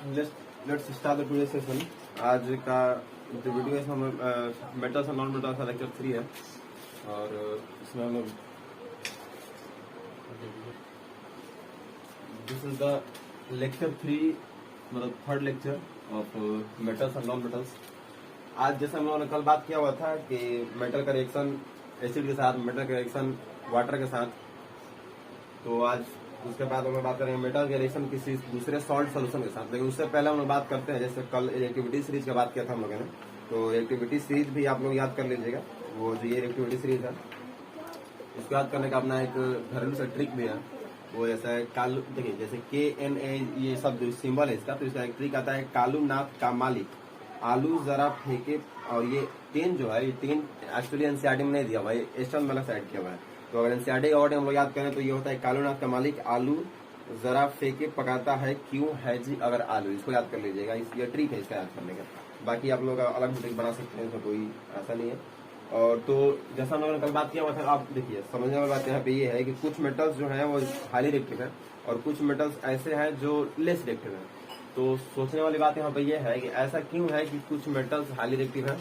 Let's start the today session. आज का जो वीडियो है हम मेटल्स और नॉन मेटल्स का लेक्चर 3 है और इसमें हम लोग दिस इज द लेक्चर 3 मतलब थर्ड लेक्चर ऑफ मेटल्स और नॉन मेटल्स। आज जैसे हम लोगों ने कल बात किया हुआ था कि मेटल का रिएक्शन एसिड के साथ, मेटल का रिएक्शन वाटर के साथ, तो आज उसके बाद हम लोग बात करेंगे मेटल के रिएक्शन किसी दूसरे सॉल्ट सोल्यूशन के साथ। लेकिन उससे पहले हम लोग बात करते हैं, जैसे कल रिएक्टिविटी सीरीज का बात किया था हम लोगों ने, तो रिएक्टिविटी सीरीज भी आप लोग याद कर लीजिएगा। वो जो ये रिएक्टिविटी सीरीज है इसको याद करने का अपना एक घरेलू सा ट्रिक भी है। वो ऐसा है कालू, देखिए जैसे KNA ये सब जो सिंबल है इसका, तो इसका एक ट्रिक आता है कालू नाथ का मालिक आलू जरा फेंके। और ये 10 जो है, ये 10 एक्चुअली एनसीईआरटी में नहीं दिया हुआ है, एस्टर्न वाला साइड किया हुआ है। तो अगर एनसीईआरटी का वर्ड हम लोग याद करें तो ये होता है कालूनाथ का मालिक आलू जरा फेंके पकाता है, क्यों है जी अगर आलू। इसको याद कर लीजिएगा, ये ट्रिक है इसका याद करने का। बाकी आप लोग अलग ट्रिक बना सकते हैं, तो कोई ऐसा नहीं है। और तो जैसा हम लोगों ने कल बात किया हुआ था, आप देखिए समझने वाली बात यहाँ पे ये है कि कुछ मेटल्स जो है वो हाईली रिएक्टिव है और कुछ मेटल्स ऐसे हैं जो लेस रिएक्टिव है। तो सोचने वाली बात यहाँ पे ये है कि ऐसा क्यों है कि कुछ मेटल्स हाईली रिएक्टिव है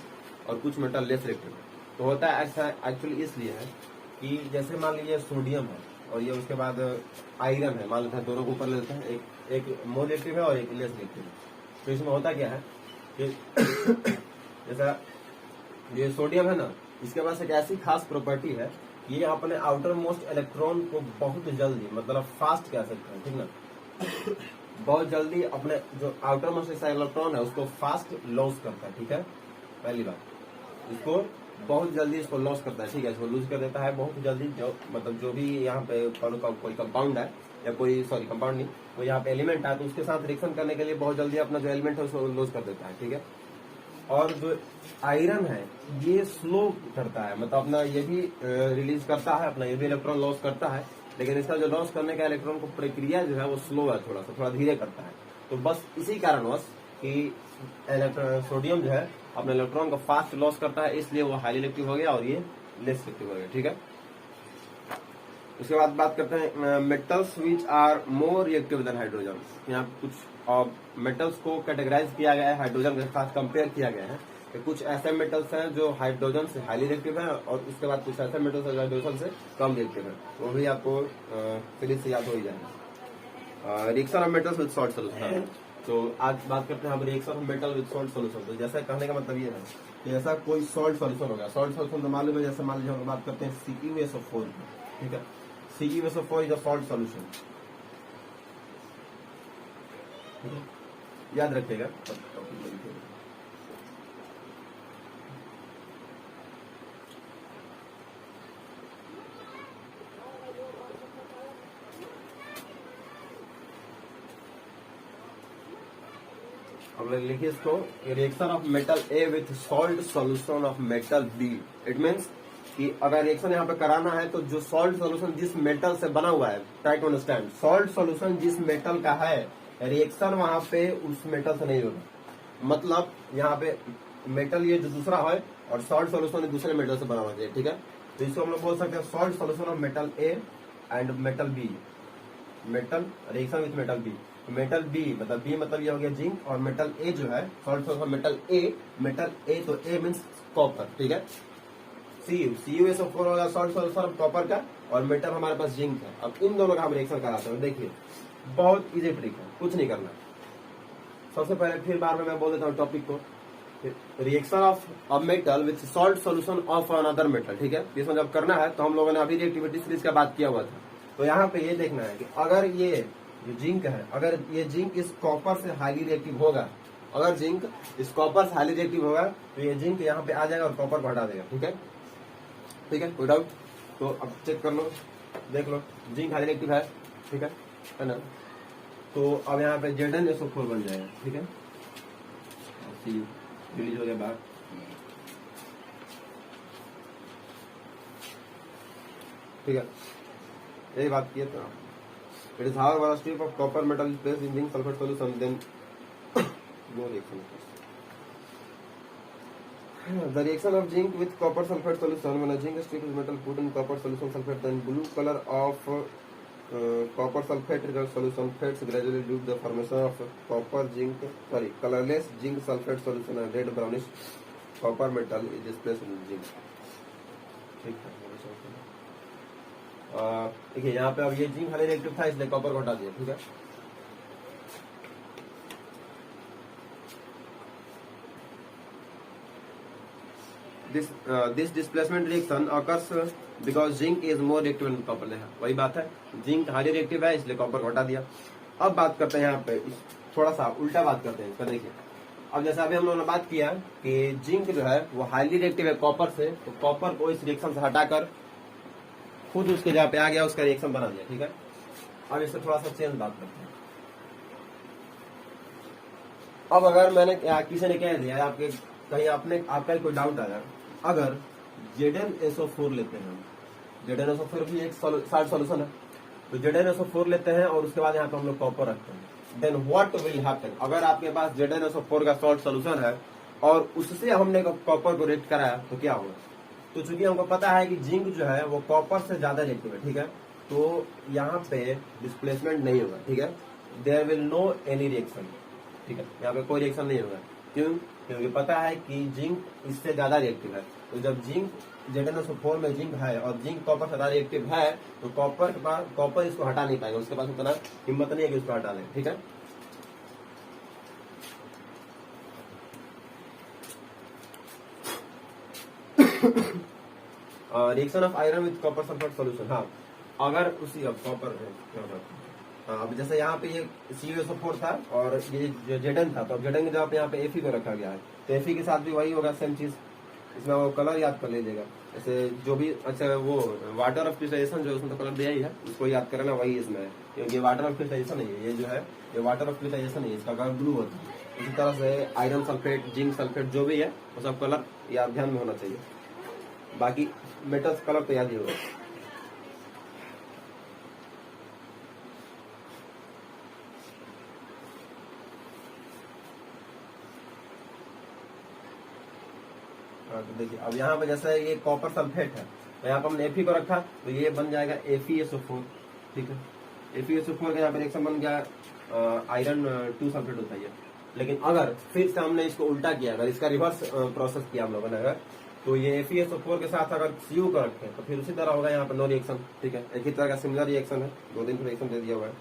और कुछ मेटल लेस रिएक्टिव है। तो होता है ऐसा एक्चुअली इसलिए है कि जैसे मान लीजिए सोडियम है और ये उसके बाद आयरन है, मान लेते हैं दोनों को ऊपर ले लेते हैं, एक मोर रिएक्टिव है और एक लेस रिएक्टिव है। तो इसमें होता क्या है कि जैसा ये सोडियम है ना, इसके पास एक ऐसी खास प्रॉपर्टी है, ये अपने आउटर मोस्ट इलेक्ट्रॉन को बहुत जल्दी, मतलब फास्ट कह सकते हैं, ठीक ना, बहुत जल्दी अपने जो आउटर मोस्ट इलेक्ट्रॉन है उसको फास्ट लॉस करता है। ठीक है, पहली बात इसको बहुत जल्दी इसको लॉस करता है, ठीक है, इसको लूज कर देता है बहुत जल्दी। जो मतलब जो भी यहाँ पे कोई कंपाउंड है या कोई कंपाउंड नहीं, वो यहाँ पे एलिमेंट है, तो उसके साथ रिएक्शन करने के लिए बहुत जल्दी अपना जो एलिमेंट है उसको लॉस कर देता है। ठीक है, और जो आयरन है ये स्लो करता है, मतलब अपना ये भी रिलीज करता है, अपना ये भी इलेक्ट्रॉन लॉस करता है, लेकिन इसका जो लॉस करने का इलेक्ट्रॉन को प्रक्रिया जो है वो स्लो है, थोड़ा धीरे करता है। तो बस इसी कारणवश कि सोडियम जो है अपने इलेक्ट्रॉन को फास्ट लॉस करता है, इसलिए वो हाईली रिएक्टिव हो गया और ये लेस रिएक्टिव हो गया। ठीक है, उसके बाद बात करते हैं metals which are more reactive than hydrogen. यहाँ कुछ मेटल्स को कैटेगराइज किया गया है, हाइड्रोजन के साथ कंपेयर किया गया है कि कुछ ऐसे मेटल्स हैं जो हाइड्रोजन से हाईली रिएक्टिव है और उसके बाद कुछ ऐसे मेटल्स हैं हाइड्रोजन से कम रिएक्टिव है। वो भी आपको फिजिक्स से याद हो ही जाएगा। Reaction of metals with salt solution. तो आज बात करते हैं हम reaction of metal with salt solution. तो जैसा कहने का मतलब ये है कि ऐसा कोई सॉल्ट सोल्यूशन होगा, सॉल्ट सोल्यूशन तो मालूम है, जैसे मान लीजिए हम बात करते हैं CuSO4। ठीक है, CuSO4 is a salt solution, याद रखिएगा। अब लिखिए इसको, reaction of metal A with salt solution of metal B। It means कि अगर रिएक्शन यहाँ पे कराना है तो जो सॉल्ट सोल्यूशन जिस मेटल से बना हुआ है, try to understand, salt solution जिस मेटल का है, रिएक्शन वहां पे उस मेटल से नहीं होगा। मतलब यहाँ पे मेटल ये जो दूसरा है और सॉल्ट सोल्यूशन दूसरे मेटल से बना हुआ है। ठीक है, तो इसको हम लोग बोल सकते हैं salt solution of metal A and metal B, metal reaction with metal B। Metal B मतलब ये हो गया जिंक, और मेटल A जो है सॉल्ट सोल्यूशन मेटल A, तो A मीन्स कॉपर। ठीक है, CuSO4 होगा सॉल्ट सोल्यूशन कॉपर का, और मेटल हमारे पास जिंक है। अब इन दोनों का हम रिएक्शन कराते हैं। देखिए बहुत इजी ट्रिक है, कुछ नहीं करना। सबसे पहले फिर बार में मैं बोल देता हूँ टॉपिक को, reaction of a metal with salt solution of another metal. ठीक है, इसमें जब करना है तो हम लोगों ने अभी रिएक्टिविटी सीरीज का बात किया हुआ था। तो यहाँ पे ये देखना है कि अगर ये जो जिंक है, अगर ये जिंक इस कॉपर से हाईली रिएक्टिव होगा, अगर जिंक इस कॉपर से हाईली रिएक्टिव होगा तो ये जिंक यहाँ पे आ जाएगा और कॉपर को हटा देगा। ठीक है, कोई डाउट? तो अब चेक कर लो, देख लो, जिंक हाईली रिएक्टिव है, ठीक है ना। तो अब यहाँ पे ZnSO4 बन जाएगा। ठीक है, रिलीज हो गया बाहर। ठीक है, यही बात की तो it is how one strip of copper metal is placed in zinc sulphate solution, then no reaction. The reaction of zinc with copper sulfate solution, when a zinc strip is metal put in copper solution sulfate, then blue color of copper sulfate results solution fades gradually due to the formation of colorless zinc sulfate solution and red brownish copper metal is displaced in zinc. ठीक है, देखिए यहाँ पे अब ये zinc highly reactive था इसलिए copper को हटा दिया, ठीक है। This displacement reaction occurs because zinc is more reactive than copper. वही बात है, जिंक हाईली रिएक्टिव है इसलिए कॉपर को हटा दिया। अब बात करते हैं यहाँ पे थोड़ा सा उल्टा बात करते हैं इसका। देखिए अब जैसे अभी हम लोगों ने बात किया कि जिंक जो है वो हाईली रिएक्टिव है कॉपर से, तो कॉपर को इस रिएक्शन से हटाकर खुद उसके जहाँ पे आ गया उसका रिएक्शन बना दिया, ठीक है। अब इससे थोड़ा सा चेंज बात करते हैं। अब अगर मैंने किसी ने कह दिया आपके कहीं आपका कोई डाउट आया, अगर ZnSO4 लेते हैं, ZnSO4 भी एक साल्ट सॉल्यूशन है, तो ZnSO4 लेते हैं और उसके बाद यहाँ पे हम लोग कॉपर रखते हैं, देन व्हाट विल हैपन। अगर आपके पास ZnSO4 का सॉल्ट सॉल्यूशन है और उससे हमने कॉपर को रिएक्ट कराया तो क्या होगा। तो चूंकि हमको पता है कि जिंक जो है वो कॉपर से ज्यादा रिएक्टिव है, ठीक है, तो यहाँ पे डिस्प्लेसमेंट नहीं होगा, ठीक है। There will no any reaction, ठीक है, यहाँ पे कोई रिएक्शन नहीं होगा। क्यों? क्योंकि पता है कि जिंक इससे ज्यादा रिएक्टिव है। तो जब जिंक ZnSO4 में जिंक है और जिंक कॉपर से ज्यादा रिएक्टिव है तो कॉपर इसको हटा नहीं पाएगा, उसके पास उतना हिम्मत नहीं है कि उसको हटा ले, ठीक है। Reaction of iron with copper sulphate solution. हाँ, अगर उसी अब कॉपर हाँ, अब जैसे यहाँ पे ये CuSO4 था और ये Zn था, तो अब Zn के जगह पे यहाँ पे Fe को रखा गया है, तो Fe के साथ भी वही होगा, सेम चीज। इसमें वो कलर याद कर लीजिएगा, जैसे जो भी अच्छा वो वाटर ऑफ क्रिस्टलाइजेशन जो उसमें तो कलर दिया ही है, उसको याद करना वही इसमें है, क्योंकि वाटर ऑफ क्रिस्टलाइजेशन है, ये जो है ये वाटर ऑफ क्रिस्टलाइजेशन है, इसका कलर ब्लू होता है। इसी तरह से आयरन सल्फेट, जिंक सल्फेट जो भी है वो सब कलर याद ध्यान में होना चाहिए। बाकी मेटल्स कलर तो याद ही होगा। तो देखिए अब यहाँ पे जैसे ये कॉपर सल्फेट है, तो यहाँ पर हमने Fe को रखा तो ये बन जाएगा FeSO4, ठीक है। FeSO4 का यहाँ पे रिएक्शन बन गया आयरन 2 सल्फेट होता है। लेकिन अगर फिर से हमने इसको उल्टा किया, अगर इसका रिवर्स प्रोसेस किया हम लोगों ने अगर, तो ये FeSO4 के साथ अगर Cu को रखें तो फिर उसी तरह होगा यहाँ पर नो रिएक्शन, ठीक है। एक ही तरह का सिमिलर रिएक्शन है, 2 दिन रिएक्शन दे दिया हुआ है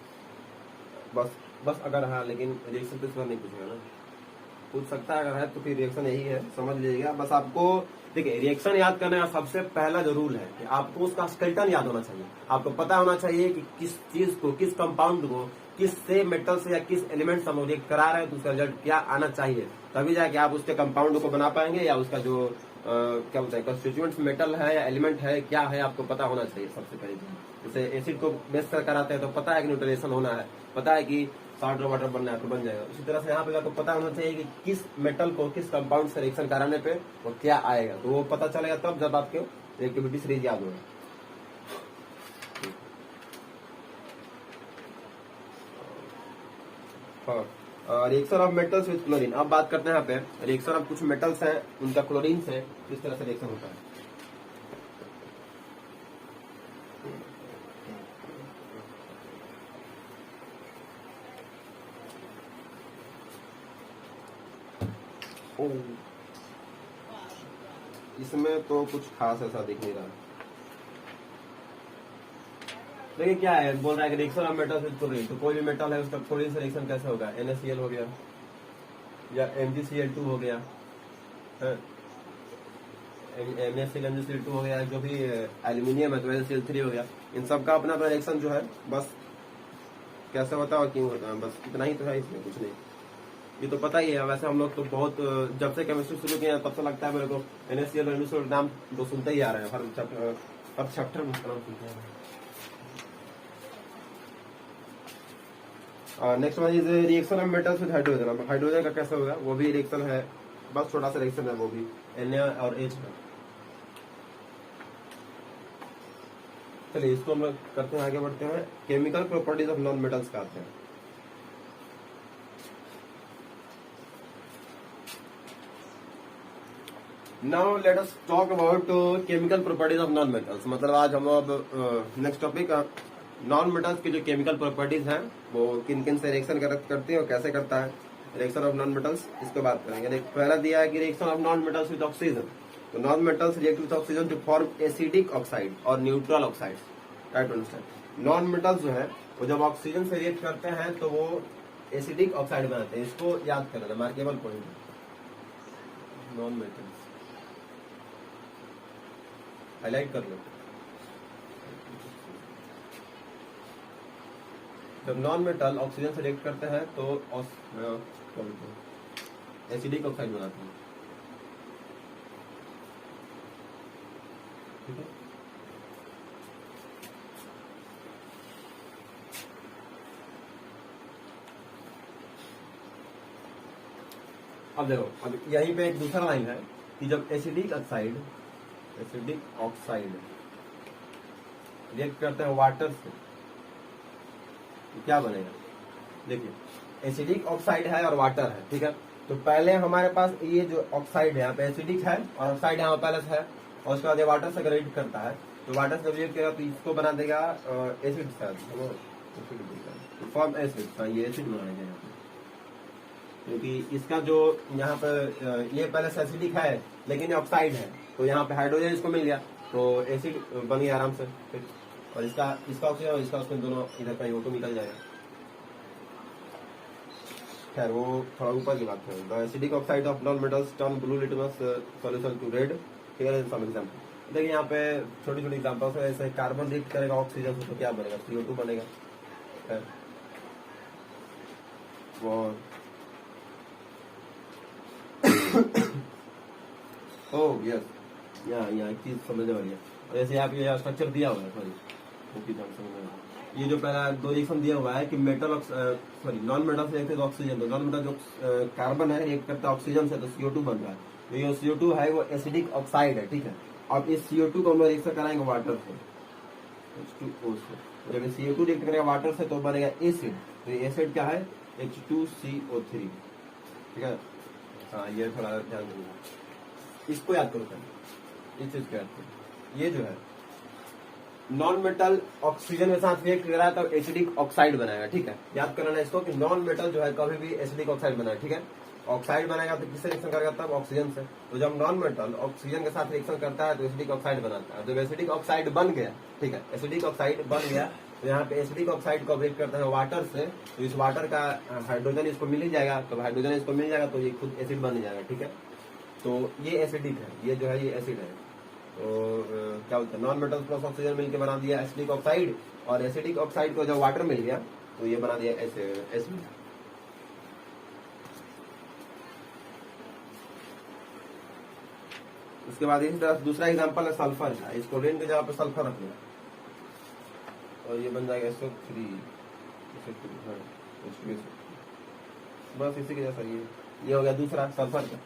बस अगर हाँ, लेकिन रिएक्शन तो इस बार नहीं पूछेगा ना, पूछ सकता है अगर है तो फिर रिएक्शन यही है, समझ लीजिएगा। बस आपको देखिए रिएक्शन याद करने का सबसे पहला जो रूल है कि आपको उसका स्केलेटन याद होना चाहिए। आपको पता होना चाहिए कि किस चीज को, किस कंपाउंड को, किस से मेटल से या किस एलिमेंट से हम रिएक्ट करा रहे हैं, तो उसका रिजल्ट क्या आना चाहिए, तभी जाके आप उसके कंपाउंड को बना पाएंगे, या उसका जो क्या बोलते हैं कंस्टिट्यूएंट मेटल है या एलिमेंट है क्या है, आपको पता होना चाहिए सबसे पहले। जैसे एसिड को बेस कर कराते हैं तो पता है कि न्यूट्रलाइजेशन होना है, पता है कि सॉल्ट और वाटर बनना है तो बन जाएगा। उसी तरह से यहाँ पे आपको पता होना चाहिए कि किस मेटल को किस कंपाउंड से रिएक्शन कराने पे वो क्या आएगा, तो वो पता चलेगा तब जब आपके रिएक्टिविटी सीरीज याद होगा। हाँ, reaction of metals with chlorine. अब बात करते हैं यहाँ पे रिएक्शन ऑफ कुछ मेटल्स हैं उनका क्लोरीन से किस तरह से रिएक्शन होता है। इसमें तो कुछ खास ऐसा दिख नहीं रहा। देखिए क्या है, बोल रहा है कि reaction of metals with chlorine, तो कोई भी मेटल है उसका क्लोरीन से रिएक्शन कैसे होगा, NaCl हो गया या MgCl2 हो गया, MgCl MgCl2 हो गया, जो भी एल्यूमिनियम है तो Al3 हो गया। इन सब का अपना अपना रिएक्शन जो है, बस कैसे होता है और क्यों होता है, बस इतना ही तो है, इसमें कुछ नहीं। ये तो पता ही है, वैसे हम लोग तो बहुत जब से केमिस्ट्री शुरू किया तब से लगता है मेरे को NaCl और MgCl नाम तो सुनते ही आ रहे हैं, हर चैप्टर में नाम सुनते हैं। Next one is reaction of metals with hydrogen. अब हाइड्रोजन का कैसे होगा, वो भी रिएक्शन है, बस छोटा सा रिएक्शन है, वो भी Na और H का। चलिए इसको हम लोग करते हैं, आगे बढ़ते हैं। Chemical properties of non metals का आते हैं। Now let us talk about chemical properties of non metals. मतलब आज हम अब नेक्स्ट टॉपिक नॉन मेटल्स की जो केमिकल प्रॉपर्टीज हैं वो किन किन से रिएक्शन करते हैं और कैसे करता है रिएक्शन ऑफ नॉन मेटल्स, इसको बात करेंगे। पहला दिया है कि reaction of non metals with oxygen. तो non metals react with oxygen to form acidic oxide और neutral oxide. Right, understand. Non metals जो है वो जब ऑक्सीजन से रिएक्ट करते हैं तो वो एसिडिक ऑक्साइड बनाते हैं। इसको याद कर लेना, markable point. Non metals highlight कर लो। जब नॉन मेटल ऑक्सीजन से रिएक्ट करते हैं तो एसिडिक ऑक्साइड बनाते हैं। ठीक है, अब देखो, अब यहीं पे एक दूसरा लाइन है कि जब एसिडिक ऑक्साइड रिएक्ट करते हैं वाटर से तो क्या बनेगा। देखिए, एसिडिक ऑक्साइड है और वाटर है, ठीक है। तो पहले हमारे पास ये जो ऑक्साइड है यहाँ पे एसिडिक है और ऑक्साइड यहाँ पहले से है, और उसके बाद ये वाटर से रिएक्ट करता है। तो वाटर से रिएक्ट करेगा तो इसको बना देगा एसिड, फॉर्म एसिड। ये एसिड बनाएगा यहाँ पे, क्योंकि इसका जो यहाँ पे ये पहले से एसिडिक है लेकिन ये ऑक्साइड है, तो यहाँ पे हाइड्रोजन इसको मिल गया तो एसिड बन गया आराम से। और इसका ऑक्सीजन और इसका ऑक्सीजन दोनों इधर का O2 निकल जाएगा। खैर वो थोड़ा ऊपर की बात है। The acidic oxide of non metals turn blue litmus solution to red. Here is some example. देखिए यहाँ पे छोटी छोटी एग्जांपल्स है। ऐसे कार्बन रिएक्ट करेगा ऑक्सीजन से तो क्या बनेगा, CO2 बनेगा। ओह यस, यहाँ एक चीज समझने वाली है। जैसे आप ये स्ट्रक्चर दिया हुआ है, सॉरी ये जो पहला दो रिएक्शन दिया हुआ है कि मेटल सॉरी नॉन मेटल से रिएक्ट ऑक्सीजन, तो नॉन मेटल जो कार्बन है रिएक्ट करता है ऑक्सीजन से तो CO2 बन रहा है। तो ये CO2 है वो एसिडिक ऑक्साइड है, ठीक है। अब इस CO2 को हम रिएक्शन कराएंगे वाटर से, H2O से। जब CO2 रिएक्ट करेगा वाटर से तो बनेगा एसिड। तो ये एसिड क्या है, H2CO3, ठीक है। हाँ, ये थोड़ा ध्यान देना, इसको याद करो पहले, इस चीज को याद करो। ये जो है नॉन मेटल ऑक्सीजन के साथ रिएक्ट कर रहा है तो एसिडिक ऑक्साइड बनाएगा, ठीक है। याद करना इसको कि नॉन मेटल जो है कभी भी एसिडिक ऑक्साइड बनाएगा, ठीक है। ऑक्साइड बनाएगा तो किससे रिएक्शन करेगा, तब ऑक्सीजन से। तो जब नॉन मेटल ऑक्सीजन के साथ रिएक्शन करता है तो एसिडिक ऑक्साइड बनाता है। जब एसिडिक ऑक्साइड बन गया, ठीक है, एसिडिक ऑक्साइड बन गया तो यहाँ पे एसिडिक ऑक्साइड को रिएक्ट करता है वाटर से, तो इस वाटर का हाइड्रोजन इसको मिल ही जाएगा। तो हाइड्रोजन इसको मिल जाएगा तो ये खुद एसिड बन जाएगा, ठीक है। तो ये एसिडिक है, ये जो है ये एसिड है। तो क्या बोलते हैं, नॉन मेटल प्लस ऑक्सीजन मिलकर बना दिया एसिडिक ऑक्साइड, और एसिडिक ऑक्साइड को जब वाटर मिल गया तो ये बना दिया एसिड। उसके बाद इसी तरह दूसरा एग्जांपल है सल्फर का। इस क्लोरीन की जगह पे सल्फर रख लिया और ये बन जाएगा SO3। बस इसी के जैसा ये हो गया दूसरा सल्फर का।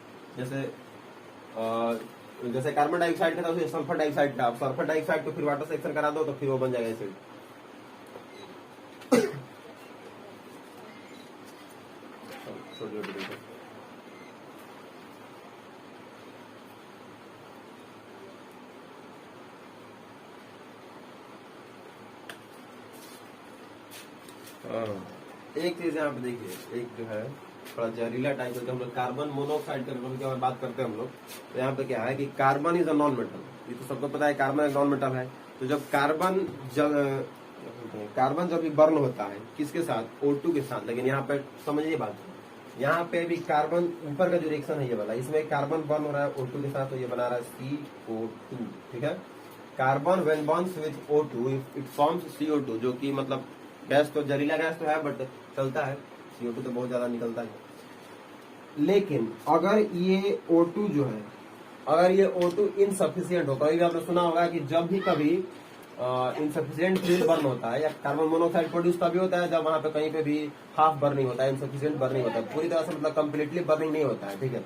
जैसे कार्बन डाइऑक्साइड का था उसे सल्फर डाइऑक्साइड का। अब सल्फर डाइऑक्साइड को फिर वाटर से एक्शन करा दो तो फिर वो बन जाएगा एसिड। एक चीज यहाँ पे देखिए, एक जो है थोड़ा जहरीला टाइप का, हम लोग कार्बन मोनोऑक्साइड के बात करते हैं हम लोग। तो यहाँ पे क्या है कि carbon is a non metal. ये तो सबको पता है कार्बन एक नॉन मेटल है। तो जब कार्बन जब भी बर्न होता है किसके साथ, O2 के साथ। लेकिन यहाँ पे समझिए बात, यहाँ पे भी कार्बन ऊपर का जो रिएक्शन है ये वाला, इसमें कार्बन बर्न हो रहा है O2 के साथ, तो ये बना रहा है CO2, ठीक है। Carbon when Burns with O2 it forms CO2, जो कि मतलब गैस तो जहरीला गैस तो है बट चलता है। CO2 तो बहुत ज्यादा निकलता है। लेकिन अगर ये O2 जो है, अगर ये O2 इनसफिशियंट हो, कभी भी आपने सुना होगा कि जब भी कभी इनसफिशियंट फ्यूल बर्न होता है या कार्बन मोनोऑक्साइड प्रोड्यूस तभी होता है जब वहां पे कहीं पे भी हाफ बर्निंग होता है, इनसफिशियंट बर्निंग होता है, पूरी तरह से मतलब कंप्लीटली बर्निंग नहीं होता है, ठीक है।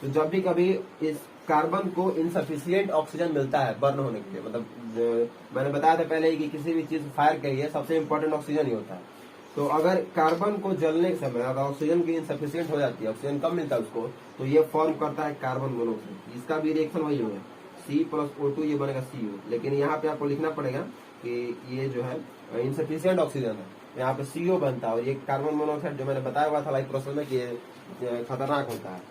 तो जब भी कभी इस कार्बन को इनसफिशियंट ऑक्सीजन मिलता है बर्न होने के लिए, मतलब मैंने बताया था पहले ही कि किसी भी चीज फायर के लिए सबसे इम्पोर्टेंट ऑक्सीजन ही होता है। तो अगर कार्बन को जलने के समय अगर ऑक्सीजन की इनसफिशियंट हो जाती है, ऑक्सीजन कम मिलता है उसको, तो ये फॉर्म करता है कार्बन मोनोऑक्साइड। इसका भी रिएक्शन वही होगा, C+O2 ये बनेगा CO। लेकिन यहाँ पे आपको लिखना पड़ेगा कि ये जो है इनसफिशियंट ऑक्सीजन है, यहाँ पे CO बनता है और ये कार्बन मोनोऑक्साइड जो मैंने बताया हुआ था लाइक प्रोसेस में कि ये खतरनाक होता है।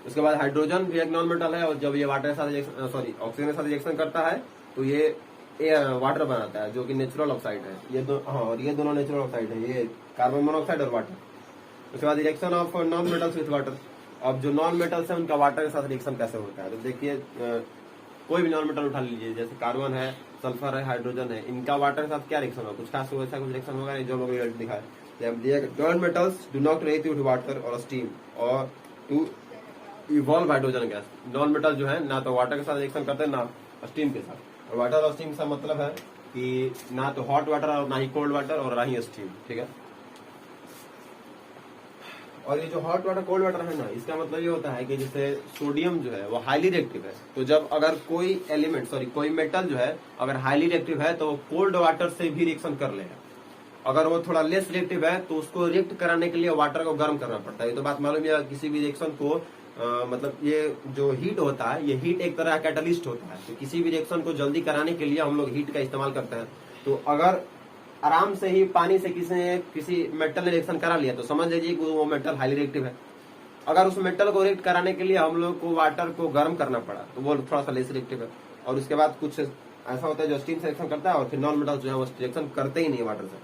उसके बाद हाइड्रोजन भी एक नॉन मेटल है और जब ये वाटर के साथ ऑक्सीजन के साथ रिएक्शन करता है तो ये वाटर बनाता है जो कि नेचुरल ऑक्साइड है। और ये दोनों नेचुरल ऑक्साइड है, ये कार्बन मोनोऑक्साइड और वाटर। उसके बाद reaction of non metals with water. अब जो नॉन मेटल्स है उनका वाटर के साथ रिएक्शन कैसे होता है, तो देखिए कोई भी नॉन मेटल उठा लीजिए, जैसे कार्बन है, सल्फर है, हाइड्रोजन है, इनका वाटर के साथ क्या रिएक्शन होगा, कुछ खास वैसा कुछ रिएक्शन होगा नहीं जो लोग रिजल्ट दिखाए। Non metals do not react with water और स्टीम और to evolve hydrogen gas. Non metal जो है ना तो वाटर के साथ रिएक्शन करते हैं ना स्टीम के साथ। और वाटर और स्टीम का मतलब है कि ना तो हॉट वाटर और ना ही कोल्ड वाटर और ना ही स्टीम, ठीक है। और ये जो हॉट वाटर कोल्ड वाटर है ना, इसका मतलब ये होता है कि जैसे सोडियम जो है वो हाईली रिएक्टिव है, तो जब अगर कोई एलिमेंट कोई मेटल जो है अगर हाईली रिएक्टिव है तो कोल्ड वाटर से भी रिएक्शन कर लेगा। अगर वो थोड़ा लेस रिएक्टिव है तो उसको रिएक्ट कराने के लिए वाटर को गर्म करना पड़ता है। ये तो बात मालूम है, किसी भी रिएक्शन को मतलब ये जो हीट होता है, ये हीट एक तरह का कैटलिस्ट होता है, तो किसी भी रिएक्शन को जल्दी कराने के लिए हम लोग हीट का इस्तेमाल करते हैं। तो अगर आराम से ही पानी से किसी मेटल ने रिएक्शन करा लिया तो समझ लीजिए कि वो मेटल हाईली रिएक्टिव है। अगर उस मेटल को रिएक्ट कराने के लिए हम लोग को वाटर को गर्म करना पड़ा तो वो थोड़ा सा लेस रिएक्टिव है। और उसके बाद कुछ ऐसा होता है जो स्टीम से रिएक्शन करता है और फिर नॉन मेटल्स जो है वो रिएक्शन करते ही नहीं वाटर से।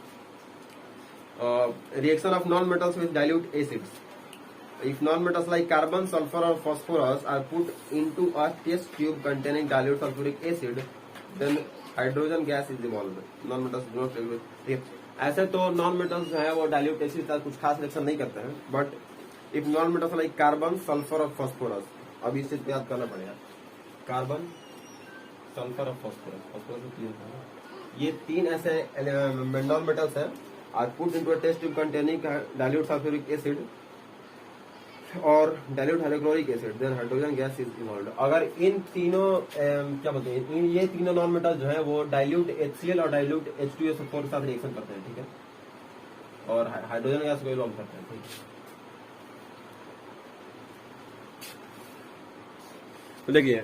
Reaction of non metals with dilute acids. If non-metals like carbon, sulfur or phosphorus are put into a test tube containing dilute sulfuric acid, then hydrogen gas is evolved. Non-metals do not react. ऐसे तो non-metals जो है वो dilute acid के साथ कुछ खास reaction नहीं करते हैं, but if non-metals like carbon, sulfur और phosphorus, अब इस चीज को याद करना पड़ेगा, कार्बन, सल्फर और फॉस्फोरस, ये तीन ऐसे non-metals हैं, are put into a test tube containing dilute sulfuric acid और dilute hydrochloric acid, then hydrogen gas is evolved. अगर इन तीनों क्या बोलते हैं, ये तीनों नॉन मेटल जो है वो डाइल्यूट HCl और डाइल्यूट H2SO4 के साथ रिएक्शन करते हैं, ठीक है, और हाइड्रोजन गैस को इवॉल्व करते हैं, ठीक है। तो देखिए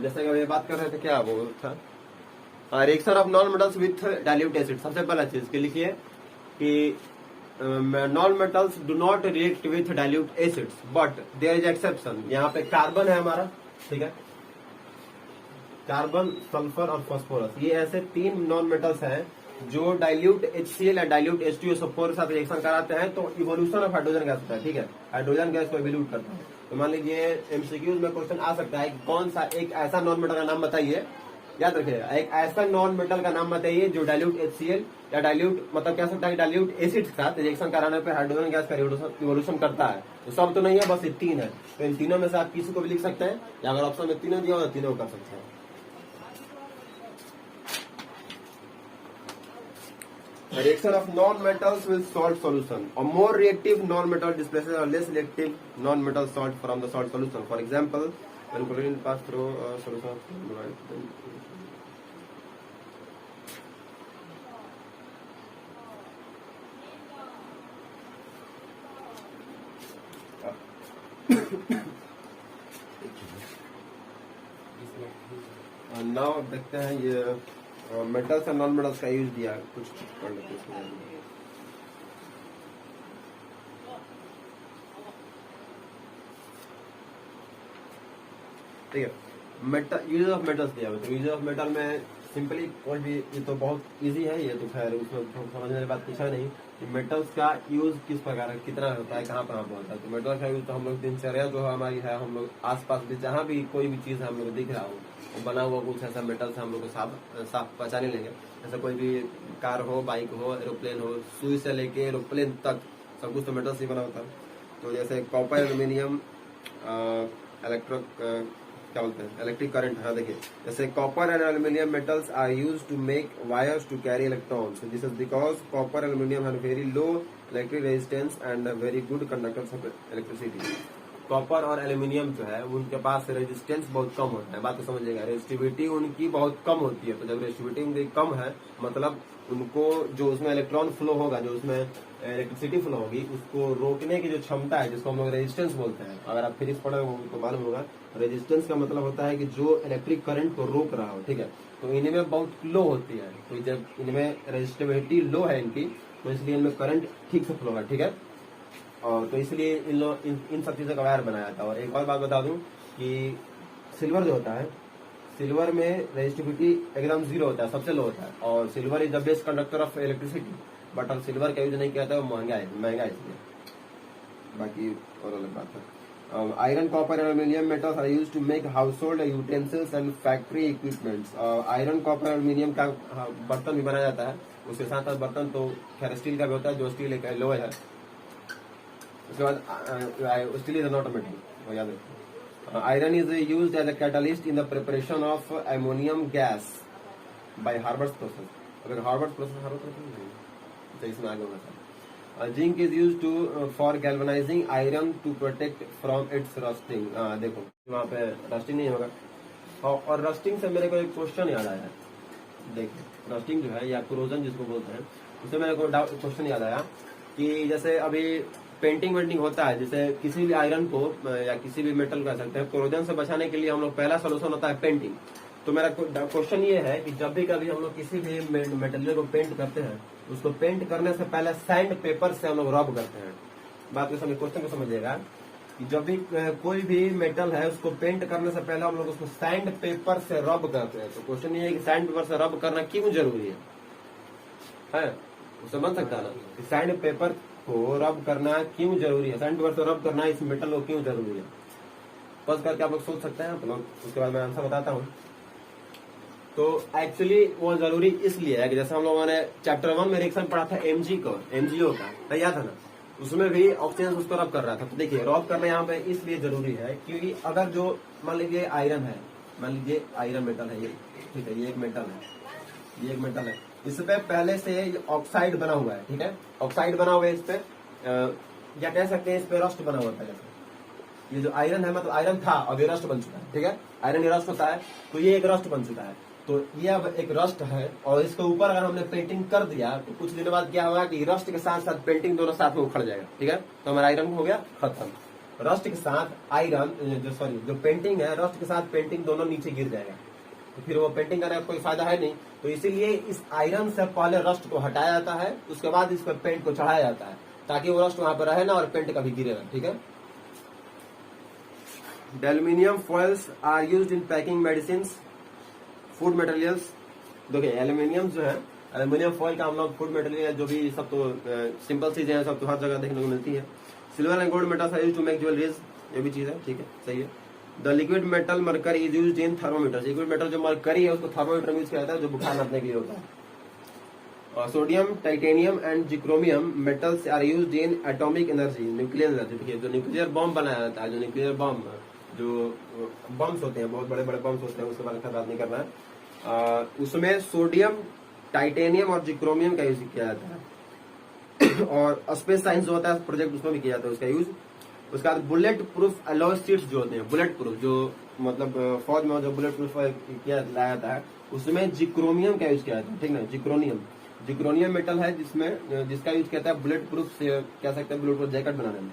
जैसे कि बात कर रहे थे क्या वो था reaction of non metals with dilute acid. सबसे पहला चीज के लिखिए कि non-metals do not react with dilute acids, but there is exception। यहाँ पे कार्बन है हमारा, ठीक है, कार्बन, सल्फर और फास्फोरस, ये ऐसे तीन नॉन मेटल्स हैं जो डाइल्यूट HCl या डाइल्यूट H2SO4 के साथ रिएक्शन कराते हैं तो इवोल्यूशन ऑफ हाइड्रोजन गैस होता है, ठीक है, हाइड्रोजन गैस को इवोल्यूट करता है। तो मान लीजिए MCQs में क्वेश्चन आ सकता है कि कौन सा एक ऐसा नॉन मेटल का नाम बताइए, याद रखिएगा, एक ऐसा नॉन मेटल का नाम बताइए जो डाइल्यूट HCl या डाइल्यूट मतलब कह सकता है डाइल्यूट एसिड के साथ रिएक्शन कराने पर हाइड्रोजन गैस का इवोल्यूशन करता है। तो सब तो नहीं है, बस ये तीन है, तो इन तीनों में से आप किसी को भी लिख सकते हैं, या अगर ऑप्शन में तीनों दिया हो तो तीनों कर सकते हैं। Reaction of non-metals with salt solution. A more reactive non-metal displaces a less reactive non-metal salt from the salt solution. For example, when chlorine pass through a solution. Now देखते हैं ये मेटल्स और नॉन मेटल्स का use दिया है, कुछ पढ़ लेते हैं। ठीक है, मेटल यूज ऑफ मेटल्स दिया है, तो यूज ऑफ मेटल में सिंपली कोई भी, ये तो बहुत इजी है, ये तो खैर उसमें समझने वाली बात कुछ है नहीं कि मेटल्स का यूज किस प्रकार है, कितना होता है, कहाँ कहाँ होता है। तो मेटल का यूज तो हम लोग दिनचर्या जो हमारी है, हम लोग आसपास भी जहाँ भी कोई भी चीज हम लोग दिख रहा हो वो बना हुआ कुछ ऐसा मेटल से हम लोग को साफ पहचाने लेंगे। जैसे कोई भी कार हो, बाइक हो, एरोप्लेन हो, सुई से लेके एरोप्लेन तक सब कुछ तो मेटल से बना होता है। तो जैसे कॉपर, एल्यूमिनियम, क्या बोलते हैं, इलेक्ट्रिक करंट, हाँ देखिए, जैसे copper and aluminium metals are used to make wires to carry electrons. This is because copper aluminium have very low electric resistance and very good conductors of electricity. Copper और aluminium जो है उनके पास resistance बहुत कम होता है, बात तो समझिएगा, रेजिस्टिविटी उनकी बहुत कम होती है। तो जब रेजिस्टिविटी उनकी कम है मतलब उनको जो उसमें इलेक्ट्रॉन फ्लो होगा, जो उसमें इलेक्ट्रिसिटी फ्लो होगी, उसको रोकने की जो क्षमता है जिसको हम लोग रेजिस्टेंस बोलते हैं, अगर आप फिजिक्स पढ़े हो तो मालूम होगा, रेजिस्टेंस का मतलब होता है कि जो इलेक्ट्रिक करंट को रोक रहा हो, ठीक है। तो इनमें बहुत लो होती है, तो जब इनमें रेजिस्टिविटी लो है इनकी, तो इसलिए इनमें करंट ठीक से फ्लो है, ठीक है। और तो इसलिए इन सब चीजों का वायर बनाया था। और एक और बात बता दूं कि सिल्वर जो होता है, सिल्वर में रेजिस्टिविटी एकदम 0 होता है, सबसे लो होता है, और silver is the best conductor of electricity, but अब सिल्वर का यूज नहीं किया था, वो महंगा है इसलिए, बाकी और अलग बात है। Iron, copper and aluminium metals are used to make household utensils and factory equipments. Iron, copper, aluminium का बर्तन भी बनाया जाता है, उसके साथ साथ बर्तन तो खैर स्टील का भी होता है, जो स्टील एक लोहे है। उसके बाद steel is not a metal, वो याद रखिए। Iron is used as a catalyst in the preparation of ammonium gas by Haber's process. अगर हार्बर्स प्रोसेस इसमें आगे होना चाहिए। Zinc is use to for galvanizing iron to protect from its rusting. देखो वहाँ पे रस्टिंग नहीं होगा। और रस्टिंग से मेरे को एक क्वेश्चन याद आया, देखिए रस्टिंग जो है या क्रोजन जिसको बोलते हैं, उससे मेरे को क्वेश्चन याद आया कि जैसे अभी पेंटिंग वेंटिंग होता है, जैसे किसी भी आयरन को या किसी भी मेटल कह सकते हैं, क्रोजन से बचाने के लिए हम लोग पहला सोल्यूशन होता है पेंटिंग। तो मेरा क्वेश्चन ये है कि जब भी कभी हम लोग किसी भी मेटेरियल को पेंट करते हैं, उसको पेंट करने से पहले सैंड पेपर से हम लोग रब करते हैं। बात को समझ, क्वेश्चन को समझिएगा कि जब भी कोई भी मेटल है उसको पेंट करने से पहले हम लोग उसको सैंड पेपर से रब करते हैं। तो क्वेश्चन ये है कि सैंड पेपर से रब करना क्यों जरूरी है? उससे बन सकता है ना कि सैंड पेपर को रब करना क्यों जरूरी है, सैंड पेपर से रब करना इस मेटल को क्यों जरूरी है, बस करके आप लोग सोच सकते हैं। तो उसके बाद मैं आंसर बताता हूँ। तो एक्चुअली वो जरूरी इसलिए है कि जैसे हम लोगों ने चैप्टर 1 में रिएक्शन पढ़ा था एमजीओ का, याद है ना, उसमें भी ऑक्सीजन उसको रब कर रहा था। तो देखिए रब करना यहाँ पे इसलिए जरूरी है क्योंकि अगर जो मान लीजिए आयरन है, मान लीजिए आयरन मेटल है ये, ठीक है, ये एक मेटल है, इस पे पहले से ऑक्साइड बना हुआ है, ठीक है, ऑक्साइड बना हुआ है इस पे, या कह सकते हैं इस पे रस्ट बना हुआ है। ये जो आयरन है, मतलब आयरन था अब ये रस्ट बन चुका है, ठीक है, आयरन ये रस्ट होता है, तो ये एक रस्ट बन चुका है। तो ये अब एक रस्ट है और इसके ऊपर अगर हमने पेंटिंग कर दिया तो कुछ दिनों बाद क्या होगा कि रस्ट के साथ साथ पेंटिंग दोनों साथ में उखड़ जाएगा, ठीक है। तो हमारा आयरन हो गया खत्म, रस्ट के साथ आयरन जो पेंटिंग है, रस्ट के साथ पेंटिंग दोनों नीचे गिर जाएगा, तो फिर वो पेंटिंग करने का कोई फायदा है नहीं। तो इसीलिए इस आयरन से पहले रस्ट को हटाया जाता है, उसके बाद इस पर पेंट को चढ़ाया जाता है ताकि वो रस्ट वहां पर रहे ना और पेंट कभी गिरे ना, ठीक है। The aluminium foils are used in packing medicines, food materials। देखिए एल्यूमिनियम जो है, एल्यूमिनियम फॉइल का हम लोग फूड मटेरियल जो भी सब तो सिंपल चीजें हैं, सब तो हर जगह देखने को मिलती है। Silver and gold metals are used to make jewelleries, ये भी चीज है, ठीक है, सही है। The liquid metal mercury is used in thermometer. Liquid metal जो मरकरी है उसको थर्मोमीटर में यूज किया जाता है, जो बुखार नापने के लिए होता है। Sodium, titanium and zirconium metals are used in atomic energy, nuclear energy. देखिए जो न्यूक्लियर बॉम्ब बनाया जाता है, जो न्यूक्लियर बॉम्ब, जो बम्स होते हैं, बहुत बड़े बड़े बम्स होते हैं, उसके बारे में बात नहीं करना है। उसमें सोडियम, टाइटेनियम और जिक्रोमियम का यूज किया जाता है। और स्पेस साइंस जो होता है प्रोजेक्ट, उसमें भी किया जाता है उसका यूज। उसके बाद बुलेट प्रूफ अलॉय शीट्स जो होते हैं, बुलेट प्रूफ जो मतलब फौज में जो बुलेट प्रूफ किया लाया जाता है, उसमें जिक्रोमियम का यूज किया जाता है, ठीक ना। जिक्रोनियम मेटल है जिसका यूज किया जाता है बुलेट प्रूफ से, कह सकते हैं बुलेट प्रूफ जैकेट बनाने में।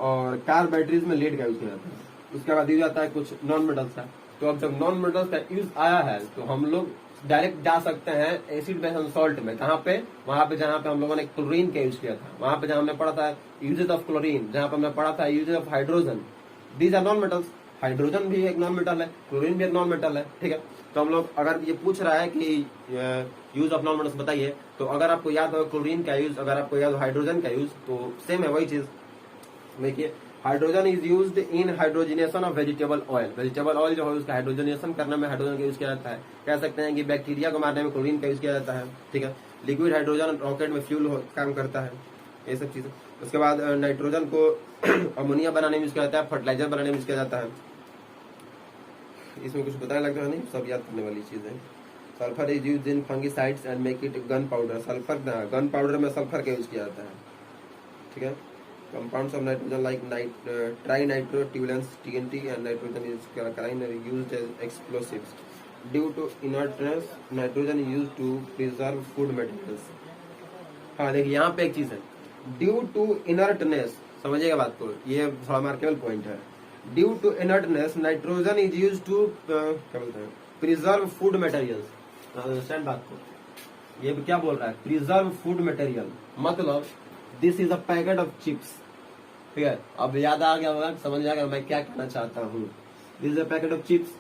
और कार बैटरीज में लीड का यूज किया जाता है। उसके बाद दिया जाता है कुछ नॉन मेटल्स का। तो अब जब नॉन मेटल्स का यूज आया है तो हम लोग डायरेक्ट जा सकते हैं एसिड बेस सॉल्ट में। कहाँ पे? वहां पे जहाँ पे हम लोगों ने क्लोरीन का यूज किया था, वहां पे जहाँ हमने पढ़ा था यूजेस ऑफ क्लोरीन, जहाँ पे हमने पढ़ा था uses of hydrogen. These are non metals. Hydrogen भी एक नॉन मेटल है, क्लोरीन भी एक नॉन मेटल है, ठीक है। तो हम लोग अगर ये पूछ रहा है कि यूज ऑफ नॉन मेटल्स बताइए, तो अगर आपको याद हो क्लोरीन का यूज, अगर आपको याद हो हाइड्रोजन का यूज, तो सेम है वही चीज। देखिए hydrogen is used in hydrogenation of vegetable oil. Vegetable oil जो है उसका हाइड्रोजनेशन करने में हाइड्रोजन का यूज किया जाता है। कह सकते हैं कि बैक्टीरिया को मारने में क्लोरीन का यूज किया जाता है, ठीक है। लिक्विड हाइड्रोजन रॉकेट में फ्यूल काम करता है, ये सब चीजें। उसके बाद नाइट्रोजन को अमोनिया बनाने में यूज किया जाता है, फर्टिलाइजर बनाने में यूज किया जाता है। इसमें कुछ बताने लगता है नहीं, सब याद करने वाली चीज है। Sulphur is used in fungicides and make it gun powder. Sulphur, gun powder में सल्फर का यूज किया जाता है, ठीक है। Compounds of nitrogen like trinitro-toluenes (TNT) and nitrogen is carine are used as explosives. Due to inertness, nitrogen is used to preserve food materials. हाँ देखिए यहाँ पे एक चीज है, ड्यू टू इनर्टनेस, समझिएगा बात को, ये थोड़ा मार्केबल पॉइंट है। Due to inertness nitrogen is use to क्या बोलते हैं, प्रिजर्व फूड मटेरियल्स, अंडरस्टैंड बात को, ये क्या बोल रहा है, प्रिजर्व फूड मटेरियल, मतलब this is a packet of chips, ठीक है। अब याद आ गया होगा, समझ आ गया मैं क्या कहना चाहता हूँ। This is a packet of chips.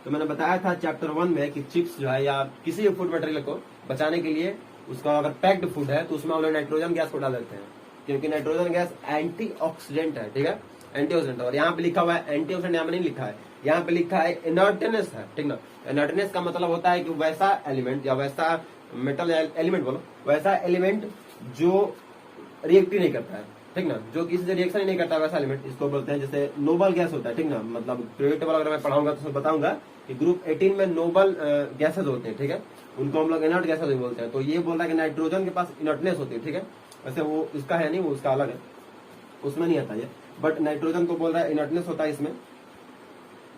तो मैंने बताया था चैप्टर 1 में कि चिप्स जो है या किसी भी फूड मटेरियल को बचाने के लिए, उसका अगर पैक्ड फूड है तो उसमें हम लोग नाइट्रोजन गैस को डाल देते हैं, क्योंकि नाइट्रोजन गैस एंटीऑक्सीडेंट है, ठीक है, एंटीऑक्सीडेंट। और यहाँ पे लिखा हुआ है एंटीऑक्सीडेंट, यहाँ पे नहीं लिखा है, यहाँ पे लिखा है इनर्टनेस है, ठीक ना। इनर्टनेस का मतलब होता है कि वैसा एलिमेंट या वैसा मेटल एलिमेंट बोलो, वैसा एलिमेंट जो रिएक्ट ही नहीं करता है, ठीक ना, जो किसी से रिएक्शन ही नहीं करता वैसा एलिमेंट, इसको बोलते हैं। जैसे नोबल गैस होता है, ठीक ना, मतलब पीरियोडिक टेबल अगर मैं पढ़ाऊंगा तो बताऊंगा कि ग्रुप 18 में नोबल गैसेज होते हैं, ठीक है, उनको हम लोग इनर्ट गैसेज बोलते हैं। तो ये बोल रहा है कि नाइट्रोजन के पास इनर्टनेस होती है, ठीक है। वैसे वो इसका है नहीं, वो उसका अलग है, उसमें नहीं आता ये, बट नाइट्रोजन को बोल रहा है इनर्टनेस होता है इसमें,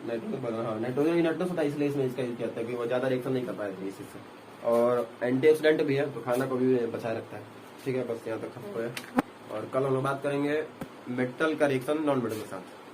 नाइट्रोजन, हाँ नाइट्रोजन इनर्टनेस होता है, इसलिए इसमें इसका यूज किया जाता है कि वो ज्यादा रिएक्शन नहीं कर पाएगा इसी से। और एंटीऑक्सीडेंट भी है, तो खाना को भी बचाए रखता है, ठीक है। बस यहाँ तक खत्म हो गया, और कल हम लोग बात करेंगे मेटल का रिएक्शन नॉन मेटल के साथ।